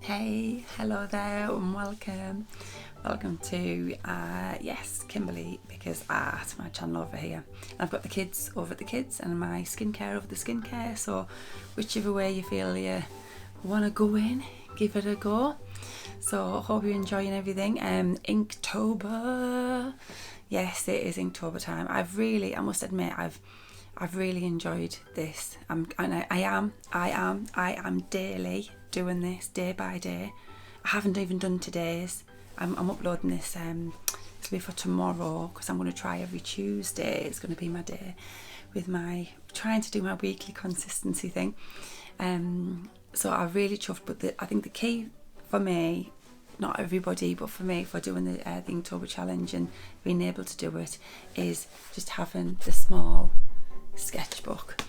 Hey, hello there and welcome. Welcome to, Kimberly, because it's my channel over here. I've got the kids over at the kids and my skincare over the skincare, so whichever way you feel you want to go in, give it a go. So hope you're enjoying everything. Inktober. Yes, it is Inktober time. I must admit, I've really enjoyed this. I am daily doing this, day by day. I haven't even done today's. I'm uploading this to be for tomorrow, because I'm going to try every Tuesday. It's going to be my day with trying to do my weekly consistency thing. So I'm really chuffed. But I think the key for me, not everybody, but for me, for doing the Inktober challenge and being able to do it, is just having the small sketchbook.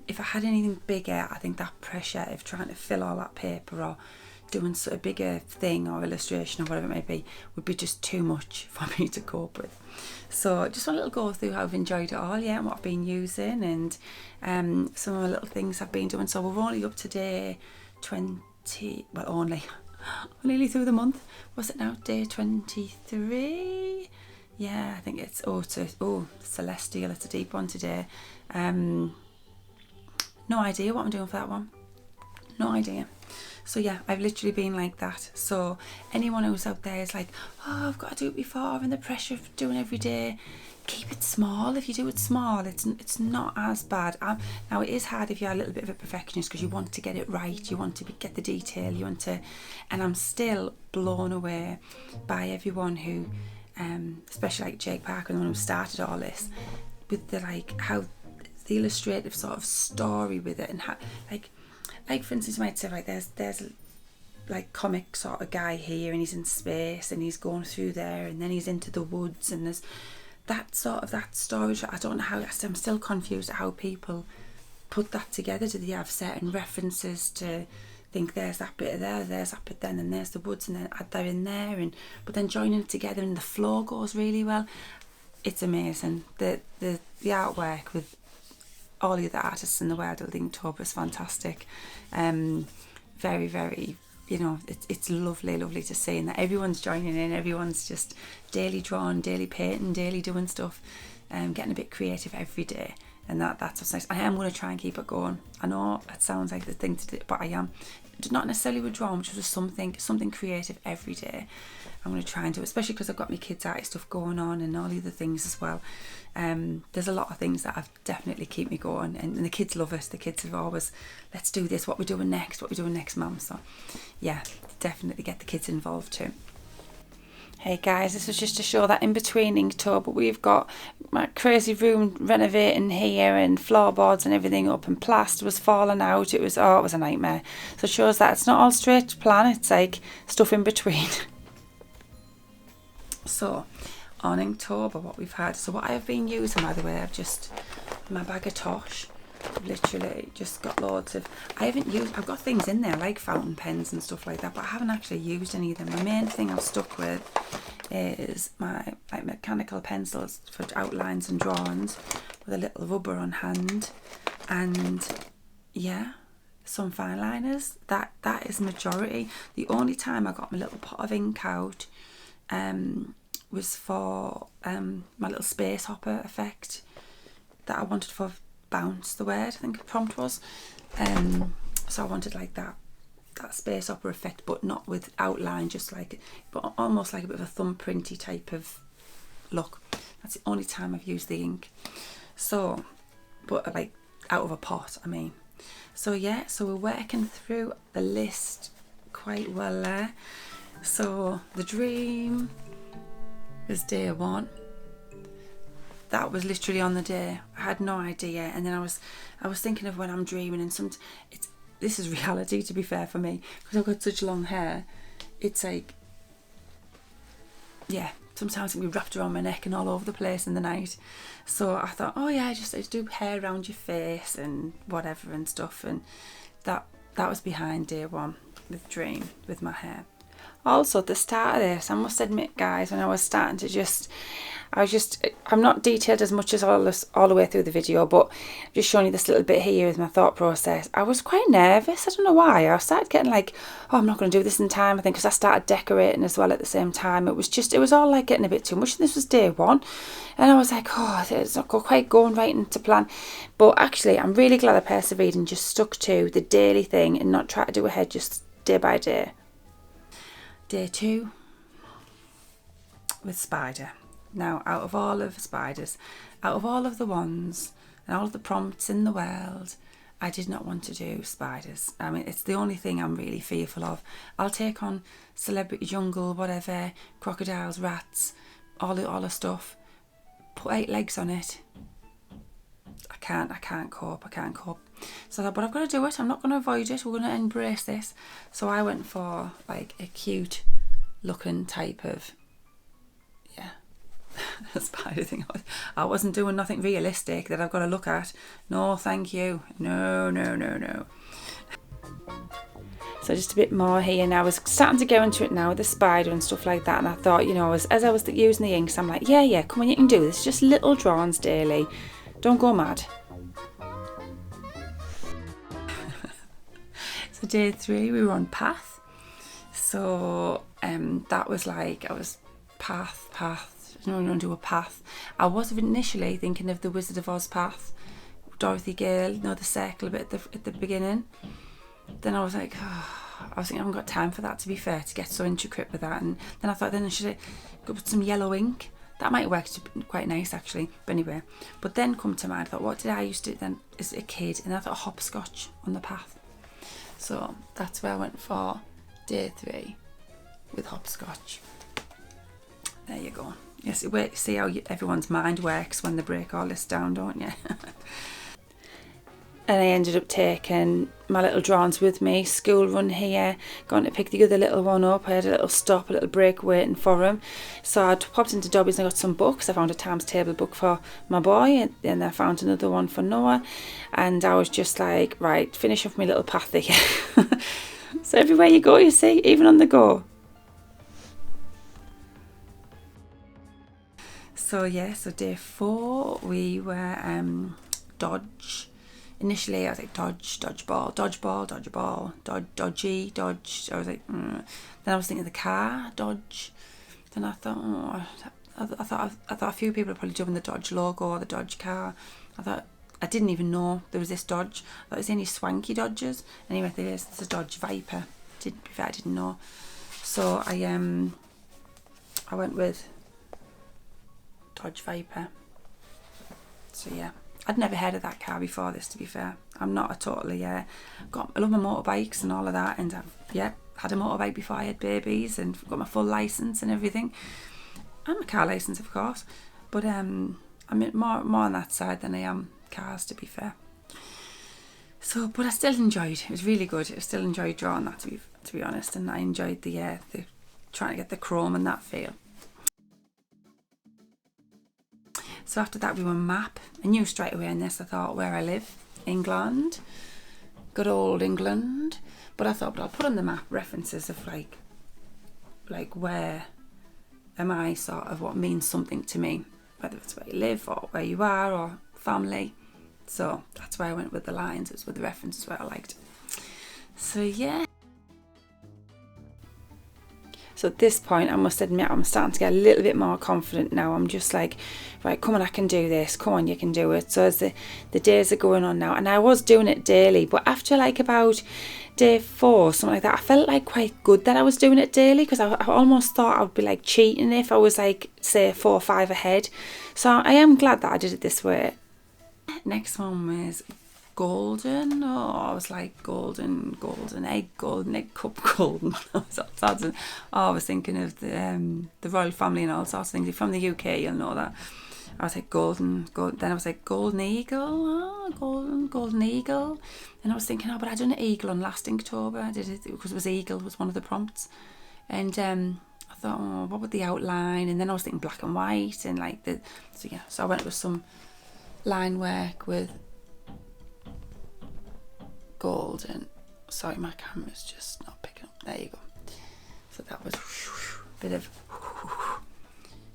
If I had anything bigger, I think that pressure of trying to fill all that paper or doing sort of bigger thing or illustration or whatever it may be would be just too much for me to cope with. So just want a little go through how I've enjoyed it all, and what I've been using, and some of the little things I've been doing. So we're only up to day 20, well, only nearly through the month. What's it now? Day 23? Yeah, I think it's Celestial. It's a deep one today. No idea what I'm doing for that one. No idea. So yeah, I've literally been like that. So anyone who's out there is like, oh, I've got to do it before, and the pressure of doing every day, keep it small. If you do it small, it's not as bad. Now it is hard if you're a little bit of a perfectionist, because you want to get it right, you want to get the detail, and I'm still blown away by everyone who, especially like Jake Parker, the one who started all this, with how the illustrative sort of story with it, and how like for instance, you might say there's like comic sort of guy here, and he's in space and he's going through there, and then he's into the woods, and there's that story. I don't know how. I'm still confused at how people put that together. Do they have certain references to think there's that bit there, there's that bit then, and there's the woods, and then add that in there, but then joining it together, and the flow goes really well. It's amazing. The artwork with all the other artists in the world of Inktober is fantastic. Very, very, it's lovely to see, and that everyone's joining in. Everyone's just daily drawing, daily painting, daily doing stuff, getting a bit creative every day, and that's what's nice. I am going to try and keep it going. I know it sounds like the thing to do, but I am not necessarily with drawing, which was something creative every day. I'm going to try and do it, especially because I've got my kids' arty stuff going on and all the other things as well. There's a lot of things that have definitely keep me going, and the kids love us. The kids have always, let's do this, what we're doing next, mum. So yeah, definitely get the kids involved too. Hey guys, this was just to show that in between Inktober we've got my crazy room renovating here, and floorboards and everything up, and plaster was falling out. It was a nightmare. So it shows that it's not all straight to plan, it's like stuff in between. So on Inktober, what we've had, so what I've been using, by the way, I've just my bag of Tosh. I've literally just got loads of, I've got things in there like fountain pens and stuff like that, but I haven't actually used any of them. My main thing I've stuck with is my mechanical pencils for outlines and drawings, with a little rubber on hand, and some fine liners. That is majority. The only time I got my little pot of ink out was for my little space hopper effect that I wanted for bounce the word, I think the prompt was. So I wanted like that space opera effect, but not with outline, but almost like a bit of a thumbprinty type of look. That's the only time I've used the ink. So, but like out of a pot, I mean. So yeah, so we're working through the list quite well there. So the dream was day one. That was literally on the day. I had no idea, and then I was thinking of when I'm dreaming, and this is reality, to be fair, for me, because I've got such long hair. It's like, sometimes it can be wrapped around my neck and all over the place in the night. So I thought, I just do hair around your face and whatever and stuff, and that was behind day one with dream with my hair. Also, at the start of this, I must admit, guys, when I was starting to I'm not detailed as much as all the way through the video, but just showing you this little bit here with my thought process. I was quite nervous. I don't know why. I started getting like, oh, I'm not going to do this in time, I think, because I started decorating as well at the same time. It was all like getting a bit too much. This was day one. And I was like, oh, it's not quite going right into plan. But actually, I'm really glad I persevered and just stuck to the daily thing and not try to do ahead just day by day. Day 2 with spider. Now, out of all of spiders, out of all of the ones and all of the prompts in the world, I did not want to do spiders. I mean, it's the only thing I'm really fearful of. I'll take on celebrity jungle, whatever, crocodiles, rats, all the stuff. Put 8 legs on it. I can't cope. So I thought, but I've got to do it. I'm not going to avoid it. We're going to embrace this. So I went for like a cute looking type of, a spider thing. I wasn't doing nothing realistic that I've got to look at. No, thank you. No. So just a bit more here now. I was starting to go into it now with the spider and stuff like that, and I thought, as I was using the inks, I'm like, yeah, come on, you can do this. Just little drawings daily. Don't go mad. So day 3, we were on path. So that was like, I was path. No, we don't do a path. I was initially thinking of the Wizard of Oz path, Dorothy Gale, the circle a bit at the beginning. Then I was like, I haven't got time for that, to be fair, to get so intricate with that. And then I thought, then I should go put some yellow ink. That might work quite nice, actually. But anyway, but then come to mind, I thought, what did I used to do then as a kid? And I thought hopscotch on the path. So that's where I went for day 3 with hopscotch. There you go. Yes, see how everyone's mind works when they break all this down, don't you? And I ended up taking my little drawings with me. School run here, going to pick the other little one up. I had a little stop, a little break waiting for him. So I popped into Dobby's and I got some books. I found a times table book for my boy, and then I found another one for Noah. And I was just like, right, finish off my little path here. So everywhere you go, you see, even on the go. So so day 4 we were dodge. Initially I was like dodgeball, dodgy, dodge. I was like, Then I was thinking of the car, dodge. Then I thought, I thought a few people are probably doing the Dodge logo or the Dodge car. I didn't even know there was this Dodge. I thought it was any swanky Dodges. Anyway, it's a Dodge Viper. I didn't know. So I went with Dodge Viper. So I'd never heard of that car before this, to be fair. I'm not a totally I love my motorbikes and all of that, and I've had a motorbike before I had babies and got my full license and everything, and my car license, of course, but I'm more on that side than I am cars, to be fair. So, but I still enjoyed it. It was really good. I still enjoyed drawing that, to be honest, and I enjoyed the trying to get the chrome and that feel. So after that we were map. I knew straight away in this, I thought, where I live, England, good old England. But I thought, I'll put on the map references of like where am I, sort of what means something to me, whether it's where you live or where you are or family. So that's where I went with the lines. It's with the references where I liked. So So at this point, I must admit, I'm starting to get a little bit more confident now. I'm just like, right, come on, I can do this. Come on, you can do it. So as the days are going on now, and I was doing it daily, but after like about day 4, something like that, I felt like quite good that I was doing it daily, because I almost thought I would be like cheating if I was like, say, 4 or 5 ahead. So I am glad that I did it this way. Next one was golden. I was like golden egg cup golden. I was thinking of the royal family and all sorts of things. If you're from the UK, you'll know that. I was like golden. Then I was like golden eagle. Golden eagle. And I was thinking, but I done an eagle on last Inktober. I did it because it was eagle was one of the prompts. And I thought, what would the outline? And then I was thinking black and white and like so I went with some line work with golden. Sorry, my camera's just not picking up. There you go. So that was a bit of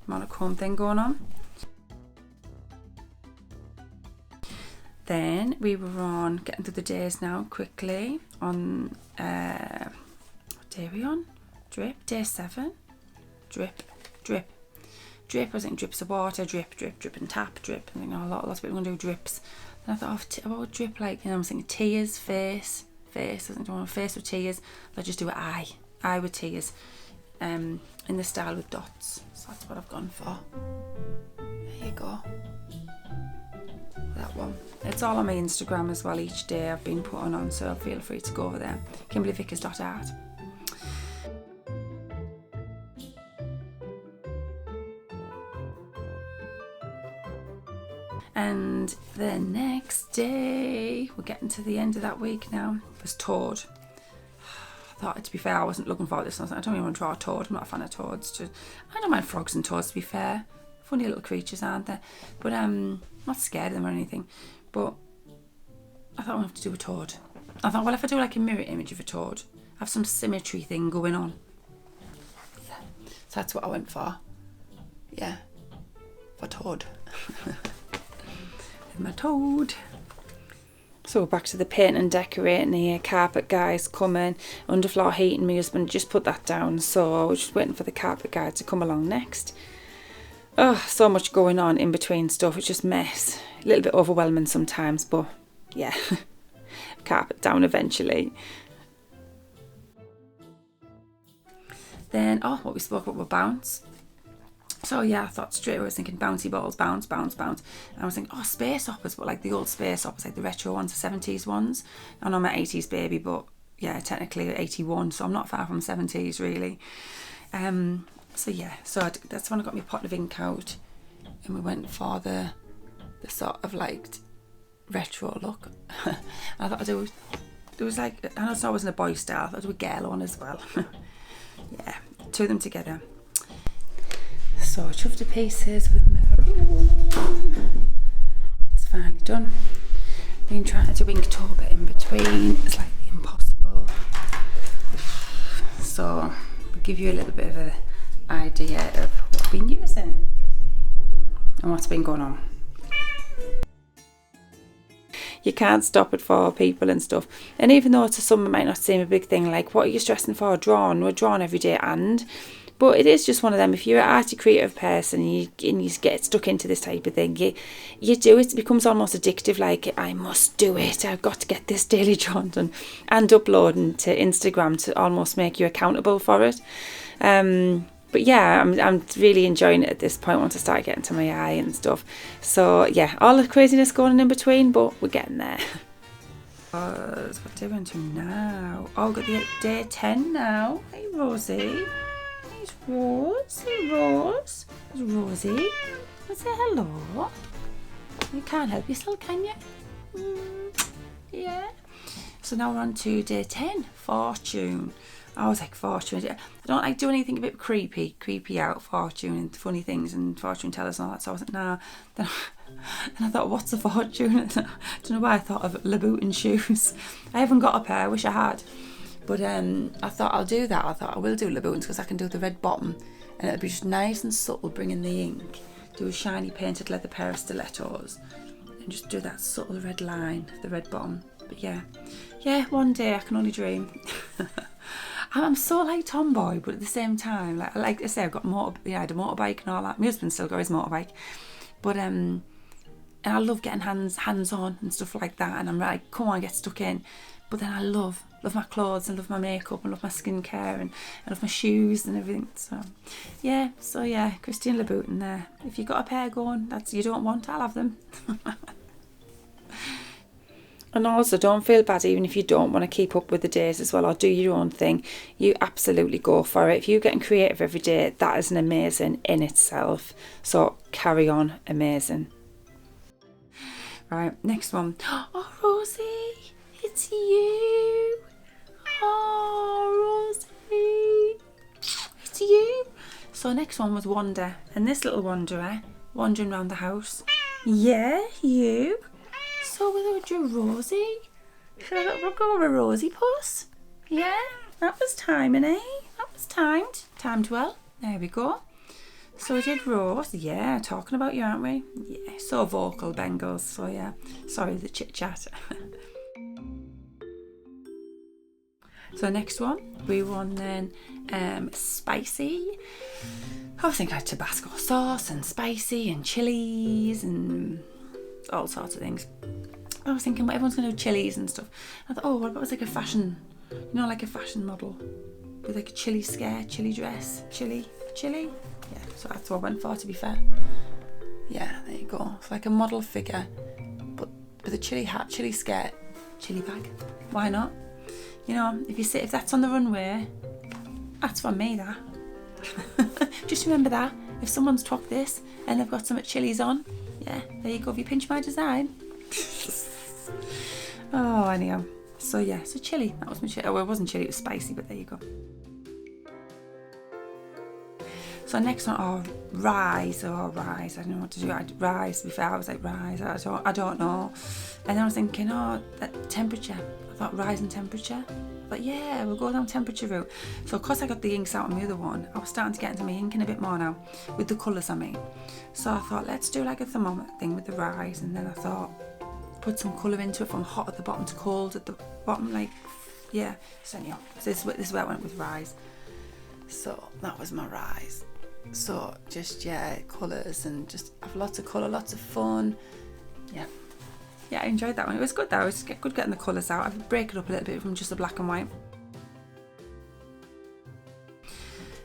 monochrome thing going on. Then we were on, getting through the days now quickly, on, what day are we on? Drip, day 7. Drip. I was thinking drips of water, drip and tap, drip. And lots of people are going to do drips. And I thought, about drip, like, I was thinking tears, face. I was thinking, do I want face with tears? I'll just do an eye with tears. In the style with dots. So that's what I've gone for. There you go. That one. It's all on my Instagram as well each day I've been putting on, so feel free to go over there. KimberlyVickers.art. And the next day, we're getting to the end of that week now, was toad. I thought, to be fair, I wasn't looking for this. I was like, I don't even want to draw a toad. I'm not a fan of toads. I don't mind frogs and toads, to be fair. Funny little creatures, aren't they? But I'm not scared of them or anything. But I thought I'd have to do a toad. I thought, well, if I do like a mirror image of a toad, have some symmetry thing going on. So that's what I went for. Yeah, for toad. My toad. So back to the paint and decorating here. Carpet guys coming, underfloor heating. My husband just put that down, so I was just waiting for the carpet guy to come along next. Oh, so much going on in between stuff. It's just mess. A little bit overwhelming sometimes, but yeah. Carpet down eventually. Then, what we spoke about were bounce. So yeah, I thought straight away, I was thinking bouncy balls, bounce. And I was thinking, space operas, but like the old space operas, like the retro ones, the 70s ones. I know I'm an 80s baby, but yeah, technically 81, so I'm not far from 70s really. So yeah, that's when I got my pot of ink out, and we went for the sort of like retro look. I thought it was like, I know it wasn't a boy style, I thought it was a girl one as well. Yeah, two of them together. So I chuffed to pieces with maroon. It's finally done. Been trying to do Inktober in between. It's like impossible. So I'll give you a little bit of an idea of what I've been using and what's been going on. You can't stop it for people and stuff. And even though to some it might not seem a big thing, like, what are you stressing for? We're drawn every day, but it is just one of them. If you're an arty creative person and you get stuck into this type of thing, you do it. It becomes almost addictive, like, I must do it. I've got to get this daily drawn done, and uploading to Instagram to almost make you accountable for it. But yeah, I'm really enjoying it at this point once I start getting to my eye and stuff. So yeah, all the craziness going on in between, but we're getting there. What day are we on to now? We've got the day 10 now. Hey Rosie. It's Rose. Hey Rose. It's Rosie. Say hello. You can't help yourself, can you? Yeah. So now we're on to day 10, Fortune. I was like, Fortune. I don't like doing anything a bit creepy out, Fortune and funny things and fortune tellers and all that. So I was like, nah. Then I thought, what's a fortune? I don't know why I thought of Louboutin shoes. I haven't got a pair. I wish I had. But I thought I'll do that. I thought I will do Louboutins because I can do the red bottom and it'll be just nice and subtle, bringing the ink. Do a shiny painted leather pair of stilettos and just do that subtle red line, the red bottom. But yeah, one day I can only dream. I'm so like tomboy, but at the same time, like I say, I've got I had a motorbike and all that. My husband still got his motorbike, but and I love getting hands on and stuff like that. And I'm like, come on, get stuck in. But then I love my clothes and love my makeup and love my skincare and I love my shoes and everything. So yeah, Christian Louboutin there. If you got a pair going, that's you don't want, I'll have them. And also, don't feel bad even if you don't want to keep up with the days as well or do your own thing. You absolutely go for it. If you're getting creative every day, that is an amazing in itself. So carry on, amazing. Right, next one. Oh, Rosie, it's you. Oh, Rosie, it's you. So next one was Wander. And this little wanderer wandering around the house. Yeah, you. So we drew Rosie. Should I go with Rosie Puss? Yeah, that was timing, eh? That It's timed well. There we go. So we did rose, yeah, talking about you, aren't we? Yeah, so vocal, Bengals, so yeah, sorry the chit chat. So next one, we won then spicy. I was thinking like Tabasco sauce and spicy and chilies and all sorts of things. I was thinking, well, everyone's going to do chilies and stuff. I thought, oh, what about like a fashion, like a fashion model with like a chili skirt, chili dress, chili? Yeah, so that's what I went for, to be fair. Yeah, there you go. It's like a model figure, but with a chili hat, chili skirt, chili bag. Why not? If that's on the runway, that's for me, that. Just remember that. If someone's twocked this and they've got some chilies on, yeah, there you go. If you pinch my design. Oh, anyhow. So chili. That was my chili. Oh, well, it wasn't chili, it was spicy, but there you go. So next one, rise. I don't know what to do. Rise. Before I was like, rise. I don't know. And then I was thinking, that temperature. I thought rise in temperature. But yeah, we'll go down temperature route. So of course I got the inks out on the other one. I was starting to get into my inking a bit more now, with the colours I mean. So I thought, let's do like a thermometer thing with the rise. And then I thought, put some colour into it from hot at the bottom to cold at the bottom, like, yeah. So anyhow, this is where I went with rise. So that was my rise. So just, colours and just have lots of colour, lots of fun. Yeah, I enjoyed that one. It was good though. It was good getting the colours out. I break it up a little bit from just the black and white.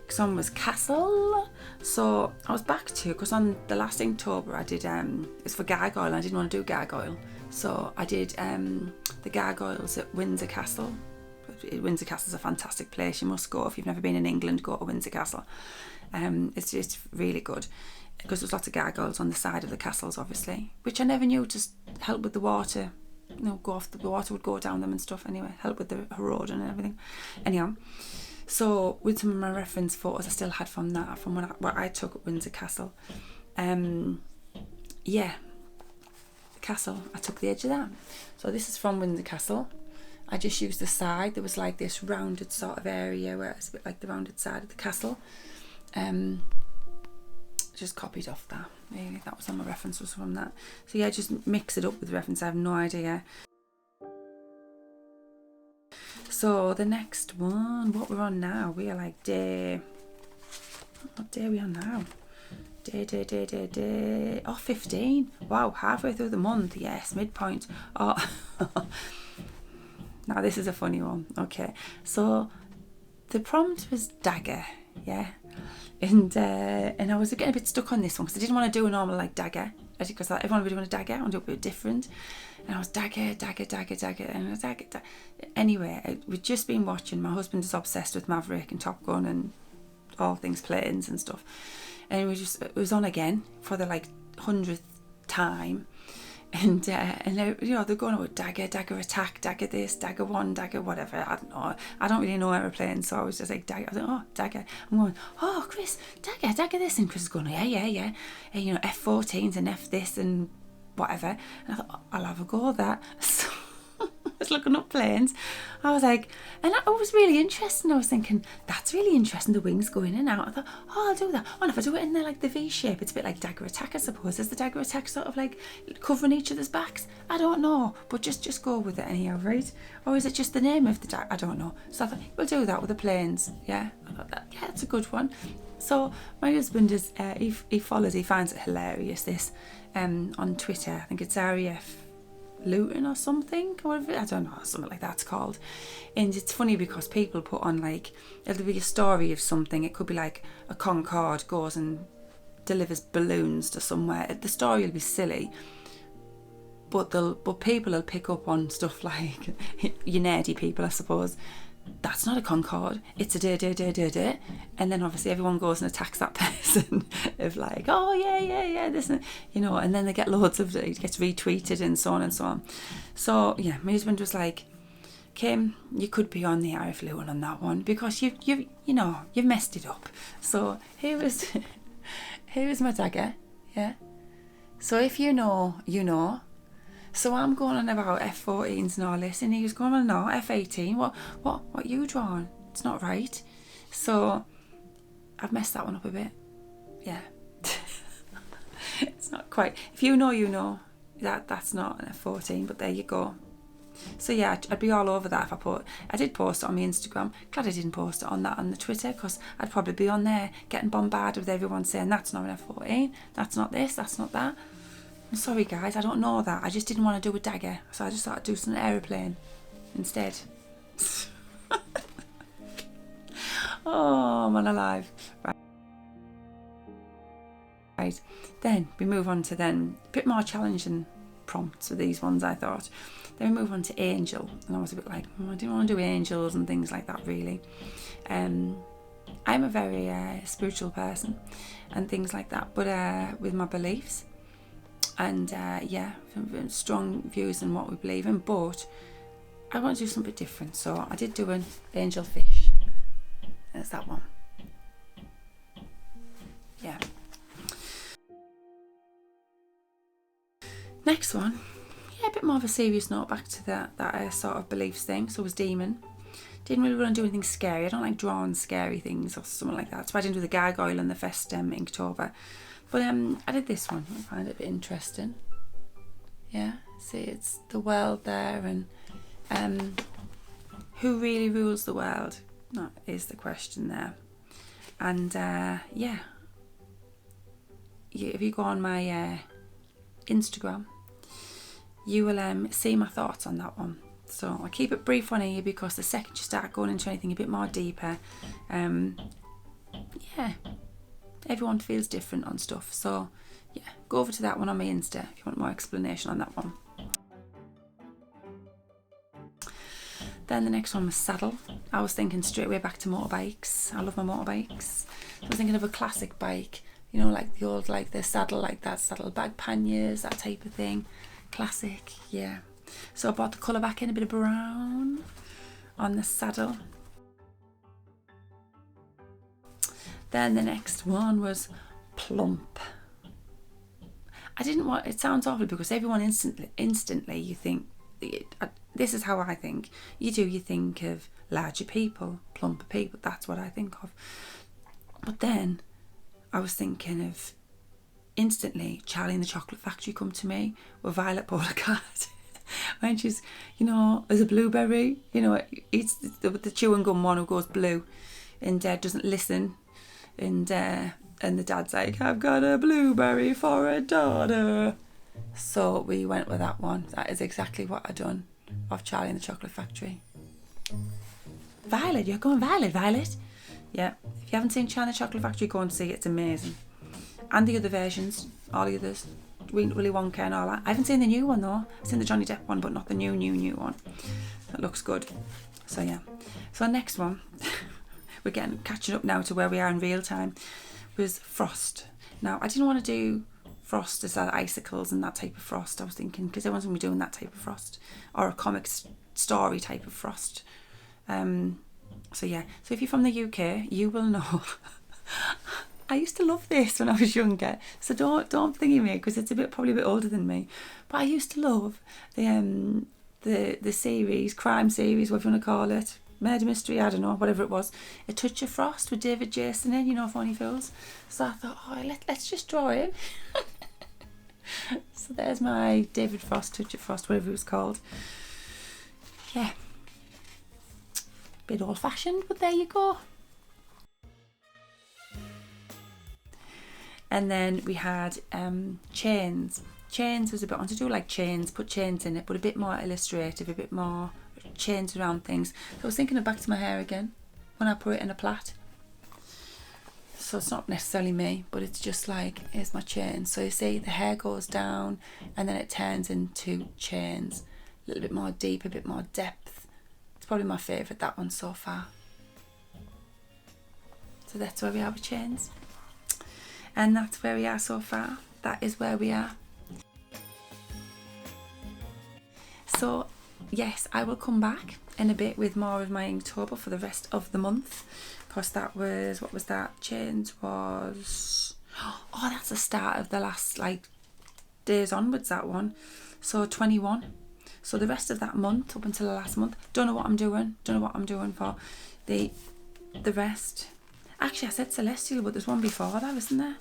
Next one was Castle. So I was back to, because on the last Inktober I did, it's for gargoyle and I didn't want to do gargoyle. So I did the gargoyles at Windsor Castle. Windsor Castle's a fantastic place. You must go. If you've never been in England, go to Windsor Castle. It's just really good because there's lots of gargoyles on the side of the castles, obviously, which I never knew to help with the water. Go off the water would go down them and stuff. Anyway, help with the erosion and everything. Anyhow, so with some of my reference photos I still had from what I took at Windsor Castle. The castle, I took the edge of that. So this is from Windsor Castle. I just used the side. There was like this rounded sort of area where it's a bit like the rounded side of the castle. Just copied off that. Really, that was on my reference, was from that. So yeah, just mix it up with reference. I have no idea. So the next one, what we're on now? We are like what day are we on now? Day. 15. Wow, halfway through the month. Yes, midpoint. Oh. Now this is a funny one. Okay, so the prompt was dagger, yeah, and I was getting a bit stuck on this one because I didn't want to do a normal like dagger, because everyone really wanted dagger. I wanted to do a bit different, and I was dagger, and I was dagger. Anyway, we'd just been watching. My husband is obsessed with Maverick and Top Gun and all things planes and stuff, and it was on again for the like 100th time. And they're going about dagger attack, dagger this, dagger one, dagger whatever. I don't know. I don't really know aeroplanes, so I was just like dagger. I was like, dagger. I'm going, Chris, dagger this, and Chris is going, yeah. And, F-14s and F this and whatever. And I thought, I'll have a go at that. So I was looking up planes. I was like, and that was really interesting. I was thinking, that's really interesting. The wings go in and out. I thought, I'll do that. And if I do it in there like the V shape, it's a bit like dagger attack, I suppose. Is the dagger attack sort of like covering each other's backs? I don't know, but just go with it anyhow, right? Or is it just the name of the dagger? I don't know. So I thought, we'll do that with the planes. Yeah, I thought that's a good one. So my husband is he finds it hilarious, this on Twitter. I think it's REF Luton or something, or whatever, I don't know, something like that's called. And it's funny because people put on like, it'll be a story of something. It could be like a Concorde goes and delivers balloons to somewhere. The story will be silly, but people will pick up on stuff like, you nerdy people, I suppose. That's not a Concorde, it's a da. And then obviously everyone goes and attacks that person of like, oh yeah, this, and then they get loads of it gets retweeted and so on and so on. So yeah, my husband was like, Kim, you could be on the RF Luton on that one because you've messed it up. So here was my dagger, yeah. So if you know, you know. So I'm going on about F-14s and all this, and he was going on, no, F-18, what you drawn? It's not right. So I've messed that one up a bit. Yeah. It's not quite, if you know, you know. That's not a 14, but there you go. So yeah, I'd be all over that if I did post it on my Instagram. Glad I didn't post it on the Twitter, because I'd probably be on there getting bombarded with everyone saying that's not an F14, that's not this, that's not that. I'm sorry guys, I don't know that. I just didn't want to do a dagger, so I just thought I'd do some aeroplane instead. Oh, man alive. Right, then we move on to a bit more challenging prompts with these ones, I thought. Then we move on to angel, and I was a bit like, I didn't want to do angels and things like that really. I'm a very spiritual person and things like that, but with my beliefs and strong views on what we believe in, but I want to do something different, so I did do an angel fish. There's that one. Yeah. Next one, yeah, a bit more of a serious note, back to that sort of beliefs thing. So it was demon. Didn't really want to do anything scary. I don't like drawing scary things or something like that. So I didn't do the gargoyle and the fest Inktober. But I did this one. I find it a bit interesting. Yeah, see, it's the world there, and who really rules the world? That is the question there. And yeah, if you go on my Instagram, you will see my thoughts on that one. So I keep it brief on here, because the second you start going into anything a bit more deeper, yeah, everyone feels different on stuff. So yeah, go over to that one on my Insta if you want more explanation on that one. Then the next one was saddle. I was thinking straight away back to motorbikes. I love my motorbikes. I was thinking of a classic bike, you know, like the old, like the saddle, like that saddle bag panniers, that type of thing. Classic, yeah. So I brought the colour back in, a bit of brown on the saddle. Then the next one was plump. I didn't want, it sounds awful because everyone instantly you think, this is how I think. You think of larger people, plumper people, that's what I think of. But then I was thinking of, instantly, Charlie and the Chocolate Factory come to me with Violet Beauregarde. When she's, you know, as a blueberry, you know, eats the chewing gum one who goes blue and doesn't listen. And the dad's like, I've got a blueberry for a daughter. So we went with that one. That is exactly what I done of Charlie and the Chocolate Factory. Violet, you're going Violet. Yeah, if you haven't seen Charlie and the Chocolate Factory, go and see it. It's amazing. And the other versions, all the others, Willy Wonka and all that. I haven't seen the new one though. I've seen the Johnny Depp one, but not the new one. That looks good. So yeah. So next one, we're catching up now to where we are in real time, was frost. Now I didn't want to do frost as icicles and that type of frost. I was thinking, because everyone's going to be doing that type of frost, or a comic story type of frost. So yeah. So if you're from the UK, you will know. I used to love this when I was younger, so don't thingy me, because it's probably a bit older than me. But I used to love the series, crime series, whatever you want to call it, murder mystery, I don't know, whatever it was. A Touch of Frost with David Jason in, you know, Funny Fools. So I thought, let's just draw him. So there's my David Frost, Touch of Frost, whatever it was called. Yeah, bit old-fashioned, but there you go. And then we had chains. Chains was a bit, I wanted to do like chains, put chains in it, but a bit more illustrative, a bit more chains around things. So I was thinking of back to my hair again when I put it in a plait. So it's not necessarily me, but it's just like, here's my chain. So you see the hair goes down and then it turns into chains. A little bit more deep, a bit more depth. It's probably my favourite, that one so far. So that's where we are with chains. And that's where we are so far. That is where we are. So yes, I will come back in a bit with more of my Inktober for the rest of the month, because that was, what was that? Chains was, oh, that's the start of the last like days onwards, that one. So 21. So the rest of that month up until the last month, don't know what I'm doing for the the rest. Actually, I said celestial, but there's one before that, isn't there?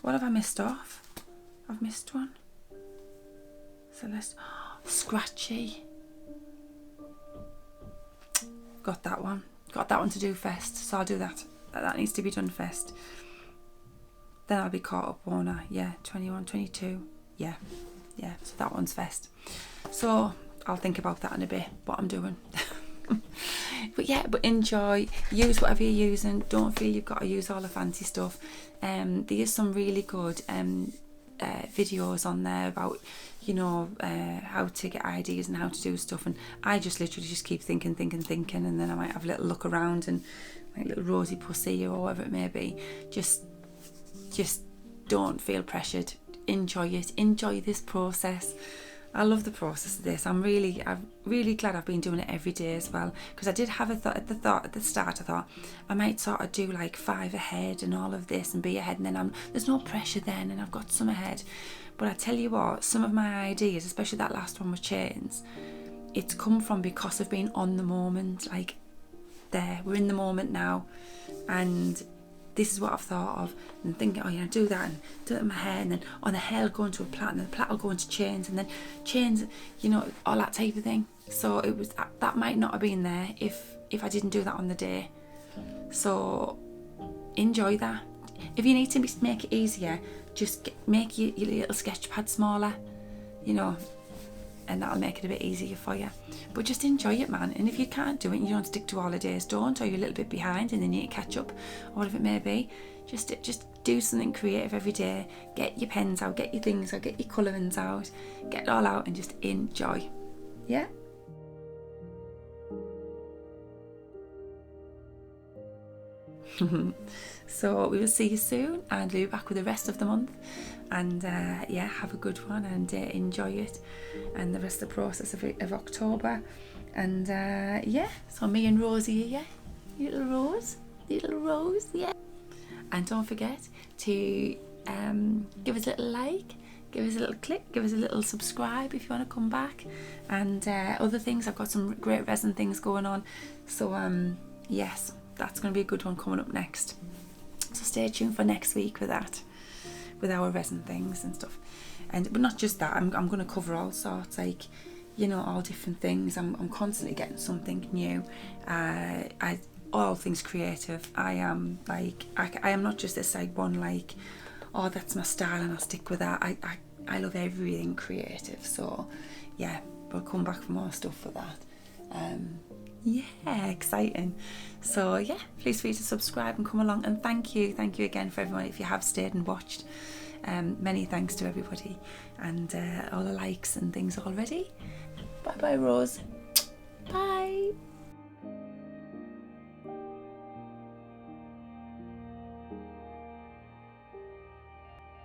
What have I missed off? I've missed one. Celestial. Oh, scratchy. Got that one. Got that one to do first, so I'll do that. That needs to be done first. Then I'll be caught up, won't I? Yeah, 21, 22. Yeah, so that one's first. So I'll think about that in a bit, what I'm doing. But yeah, but enjoy, use whatever you're using. Don't feel you've got to use all the fancy stuff. There's some really good videos on there about, you know, how to get ideas and how to do stuff, and I just literally just keep thinking, and then I might have a little look around and like little rosy pussy or whatever it may be. Just don't feel pressured. Enjoy it. Enjoy this process. I love the process of this. I'm really glad I've been doing it every day as well, because I did have a thought at the start. I thought I might sort of do like 5 ahead and all of this and be ahead, and then there's no pressure then, and I've got some ahead. But I tell you what, some of my ideas, especially that last one with chains, it's come from because of being on the moment. Like, we're in the moment now, and this is what I've thought of, and thinking, oh yeah, do that and do it in my hair, and then on the hair will go into a plait, and then the plait will go into chains, and then chains, you know, all that type of thing. So it was that might not have been there if I didn't do that on the day. So enjoy that. If you need to make it easier, just make your little sketch pad smaller, you know, and that'll make it a bit easier for you. But just enjoy it, man. And if you can't do it and you don't stick to all the days, don't, or you're a little bit behind and then you need to catch up, or whatever it may be, just do something creative every day. Get your pens out, get your things out, get your colourings out, get it all out and just enjoy. Yeah? So we will see you soon, and we'll be back with the rest of the month. And yeah, have a good one, and enjoy it and the rest of the process of October. And yeah, so me and Rosie, yeah, little Rose, yeah. And don't forget to give us a little like, give us a little click, give us a little subscribe if you want to come back, and other things. I've got some great resin things going on, so yes, that's going to be a good one coming up next. So stay tuned for next week with that, with our resin things and stuff. But not just that, I'm going to cover all sorts, like, you know, all different things. I'm constantly getting something new. All things creative. I am like, I am not just this like one, like, oh, that's my style and I'll stick with that. I love everything creative. So yeah, we'll come back for more stuff for that. Yeah, exciting. So yeah, please feel free to subscribe and come along, and thank you again for everyone if you have stayed and watched. Many thanks to everybody, and all the likes and things already. Bye bye, Rose. Bye.